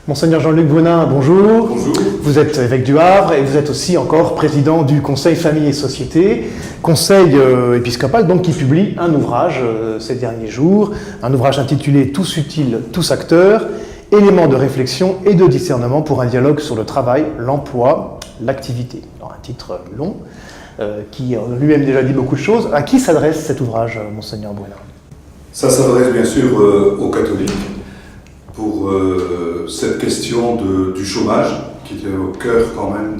Monseigneur Jean-Luc Bonin, bonjour. Bonjour. Vous êtes évêque du Havre et vous êtes aussi encore président du Conseil Famille et Société, conseil épiscopal donc qui publie un ouvrage ces derniers jours, un ouvrage intitulé « Tous utiles, tous acteurs, éléments de réflexion et de discernement pour un dialogue sur le travail, l'emploi, l'activité ». Alors un titre long qui lui-même déjà dit beaucoup de choses. À qui s'adresse cet ouvrage, Monseigneur Bonin? Ça s'adresse bien sûr aux catholiques pour cette question du chômage qui était au cœur quand même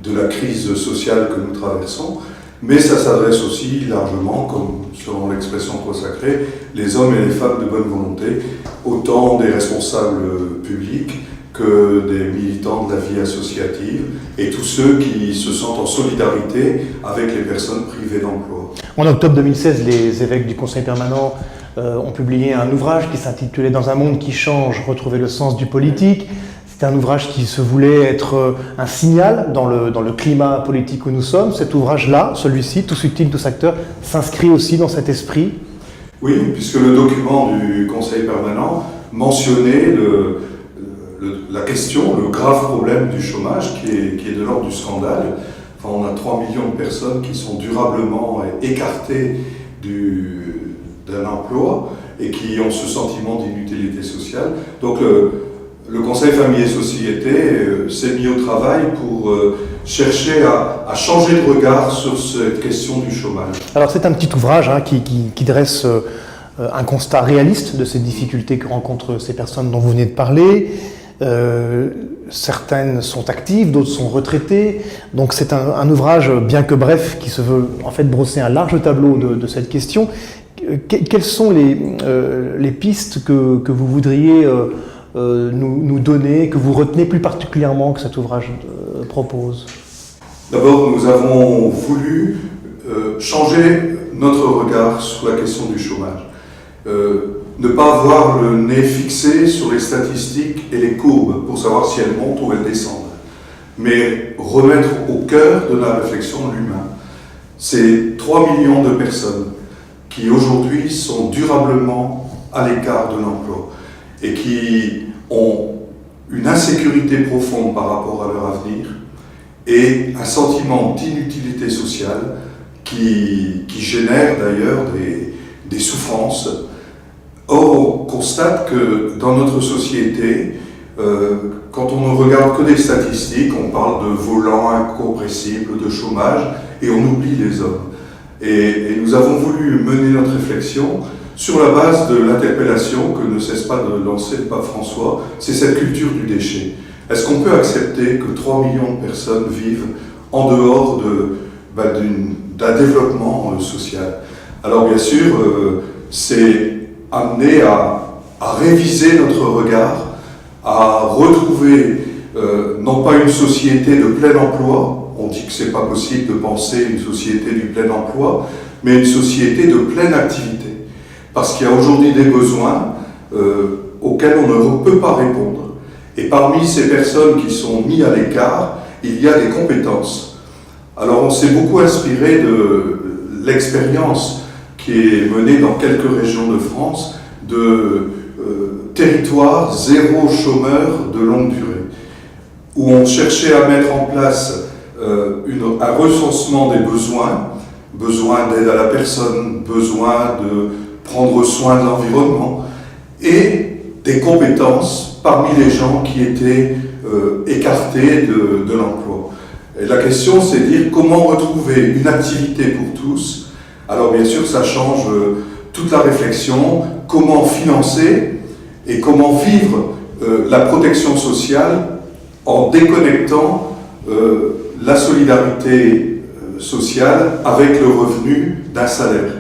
de la crise sociale que nous traversons, mais ça s'adresse aussi largement, comme selon l'expression consacrée, les hommes et les femmes de bonne volonté, autant des responsables publics que des militants de la vie associative et tous ceux qui se sentent en solidarité avec les personnes privées d'emploi. En octobre 2016, les évêques du Conseil permanent ont publié un ouvrage qui s'intitulait « Dans un monde qui change, retrouver le sens du politique ». C'est un ouvrage qui se voulait être un signal dans le climat politique où nous sommes. Cet ouvrage-là, celui-ci, Tous utiles, tous acteurs, s'inscrit aussi dans cet esprit. Oui, puisque le document du Conseil permanent mentionnait la question, le grave problème du chômage qui est de l'ordre du scandale. Enfin, on a 3 millions de personnes qui sont durablement écartées d'un emploi et qui ont ce sentiment d'inutilité sociale. Donc le Conseil Famille et Société s'est mis au travail pour chercher à changer de regard sur cette question du chômage. Alors c'est un petit ouvrage qui dresse un constat réaliste de ces difficultés que rencontrent ces personnes dont vous venez de parler. Certaines sont actives, d'autres sont retraitées. Donc c'est un ouvrage, bien que bref, qui se veut en fait brosser un large tableau de cette question. Quelles sont les pistes que vous voudriez nous donner, que vous retenez plus particulièrement que cet ouvrage propose? D'abord, nous avons voulu changer notre regard sur la question du chômage. Ne pas avoir le nez fixé sur les statistiques et les courbes pour savoir si elles montent ou elles descendent, mais remettre au cœur de la réflexion l'humain. Ces 3 millions de personnes qui aujourd'hui sont durablement à l'écart de l'emploi et qui ont une insécurité profonde par rapport à leur avenir et un sentiment d'inutilité sociale qui génère d'ailleurs des souffrances. Or, on constate que dans notre société, quand on ne regarde que des statistiques, on parle de volants incompressibles, de chômage, et on oublie les hommes. Et nous avons voulu mener notre réflexion sur la base de l'interpellation que ne cesse pas de lancer le pape François, c'est cette culture du déchet. Est-ce qu'on peut accepter que 3 millions de personnes vivent en dehors d'un développement social? Alors bien sûr, c'est amener à réviser notre regard, à retrouver non pas une société de plein emploi, on dit que c'est pas possible de penser une société du plein emploi, mais une société de pleine activité. Parce qu'il y a aujourd'hui des besoins auxquels on ne peut pas répondre. Et parmi ces personnes qui sont mises à l'écart, il y a des compétences. Alors on s'est beaucoup inspiré de l'expérience qui est menée dans quelques régions de France de territoires zéro chômeur de longue durée, où on cherchait à mettre en place un recensement des besoins d'aide à la personne, besoin de prendre soin de l'environnement, et des compétences parmi les gens qui étaient écartés de l'emploi. Et la question, c'est de dire comment retrouver une activité pour tous. Alors bien sûr, ça change toute la réflexion, comment financer et comment vivre la protection sociale en déconnectant la solidarité sociale avec le revenu d'un salaire.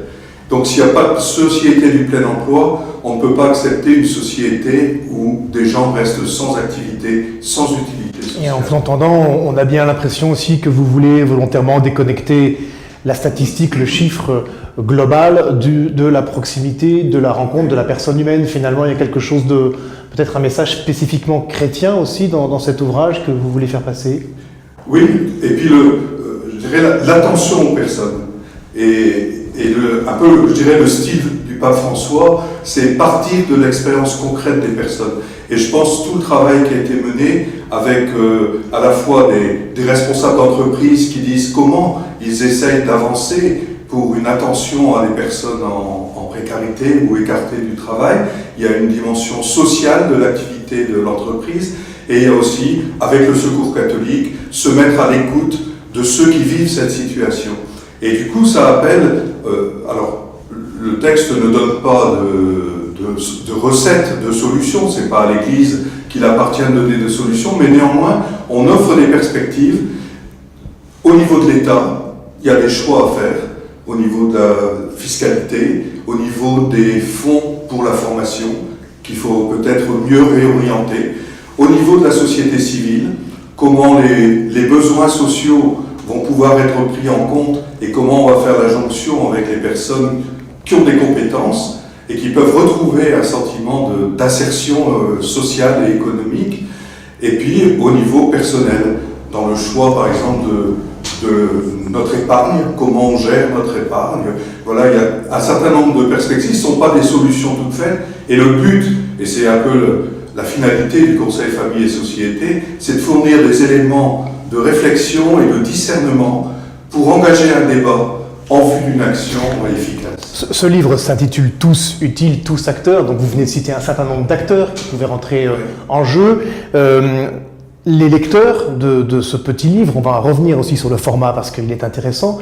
Donc s'il n'y a pas de société du plein emploi, on ne peut pas accepter une société où des gens restent sans activité, sans utilité sociale. Et en vous entendant, on a bien l'impression aussi que vous voulez volontairement déconnecter la statistique, le chiffre global de la proximité, de la rencontre, de la personne humaine. Finalement, il y a quelque chose de, peut-être un message spécifiquement chrétien aussi dans cet ouvrage que vous voulez faire passer. Oui, et puis je dirais l'attention aux personnes et un peu, je dirais, le style du pape François, c'est partir de l'expérience concrète des personnes. Et je pense tout le travail qui a été mené avec à la fois des responsables d'entreprise qui disent comment ils essayent d'avancer pour une attention à des personnes en précarité ou écartées du travail. Il y a une dimension sociale de l'activité de l'entreprise et il y a aussi, avec le Secours catholique, se mettre à l'écoute de ceux qui vivent cette situation. Et du coup, ça appelle, alors le texte ne donne pas de recettes, de solutions, c'est pas à l'Église qu'il appartient de donner des solutions, mais néanmoins, on offre des perspectives. Au niveau de l'État, il y a des choix à faire, au niveau de la fiscalité, au niveau des fonds pour la formation, qu'il faut peut-être mieux réorienter, au niveau de la société civile, comment les besoins sociaux vont pouvoir être pris en compte et comment on va faire la jonction avec les personnes qui ont des compétences et qui peuvent retrouver un sentiment d'insertion sociale et économique. Et puis au niveau personnel, dans le choix par exemple de notre épargne, comment on gère notre épargne. Voilà, il y a un certain nombre de perspectives, ce ne sont pas des solutions toutes faites. Et le but, et c'est un peu la finalité du Conseil Famille et Société, c'est de fournir des éléments de réflexion et de discernement pour engager un débat en vue d'une action efficace. Ce livre s'intitule « Tous utiles, tous acteurs », donc vous venez de citer un certain nombre d'acteurs qui pouvaient rentrer en jeu. Les lecteurs de ce petit livre, on va revenir aussi sur le format parce qu'il est intéressant,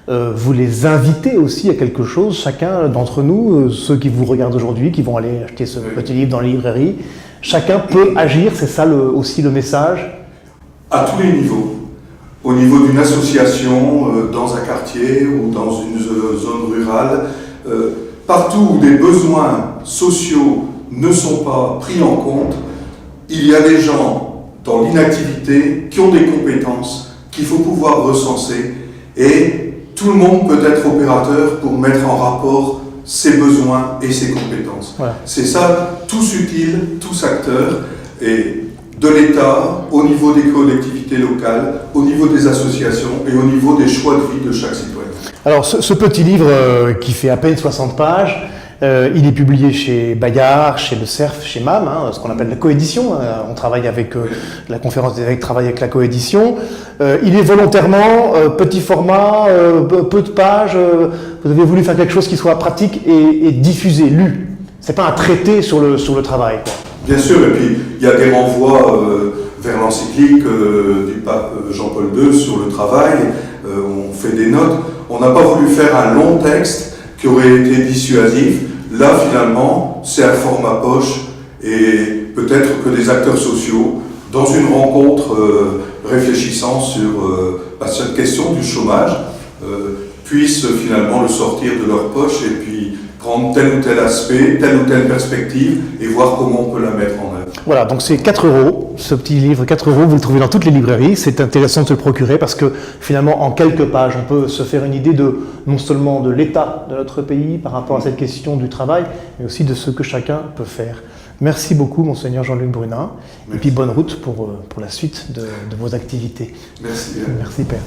vous les invitez aussi à quelque chose, chacun d'entre nous, ceux qui vous regardent aujourd'hui, qui vont aller acheter ce petit livre dans la librairie, chacun peut agir, c'est ça aussi le message? À tous les niveaux. Au niveau d'une association, dans un quartier ou dans une zone rurale, partout où des besoins sociaux ne sont pas pris en compte, il y a des gens dans l'inactivité qui ont des compétences qu'il faut pouvoir recenser et tout le monde peut être opérateur pour mettre en rapport ses besoins et ses compétences. Voilà. C'est ça, tous utiles, tous acteurs, et de l'État, au niveau des collectivités locales, au niveau des associations et au niveau des choix de vie de chaque citoyen. Alors ce petit livre qui fait à peine 60 pages, il est publié chez Bayard, chez Le Cerf, chez MAM, ce qu'on appelle la coédition. On travaille avec la conférence des évêques, travaille avec la coédition. Il est volontairement petit format, peu de pages. Vous avez voulu faire quelque chose qui soit pratique et diffusé, lu. C'est pas un traité sur le travail, quoi. Bien sûr, et puis il y a des renvois vers l'encyclique du pape Jean-Paul II sur le travail. On fait des notes. On n'a pas voulu faire un long texte qui aurait été dissuasif. Là, finalement, c'est un format poche et peut-être que des acteurs sociaux, dans une rencontre réfléchissant sur cette question du chômage, puissent finalement le sortir de leur poche et puis prendre tel ou tel aspect, telle ou telle perspective et voir comment on peut la mettre en œuvre. Voilà, donc c'est 4 €, ce petit livre, 4 €, vous le trouvez dans toutes les librairies. C'est intéressant de se le procurer parce que finalement, en quelques pages, on peut se faire une idée non seulement de l'état de notre pays par rapport à cette question du travail, mais aussi de ce que chacun peut faire. Merci beaucoup, Monseigneur Jean-Luc Brunin. Merci. Et puis bonne route pour la suite de vos activités. Merci. Merci, Père.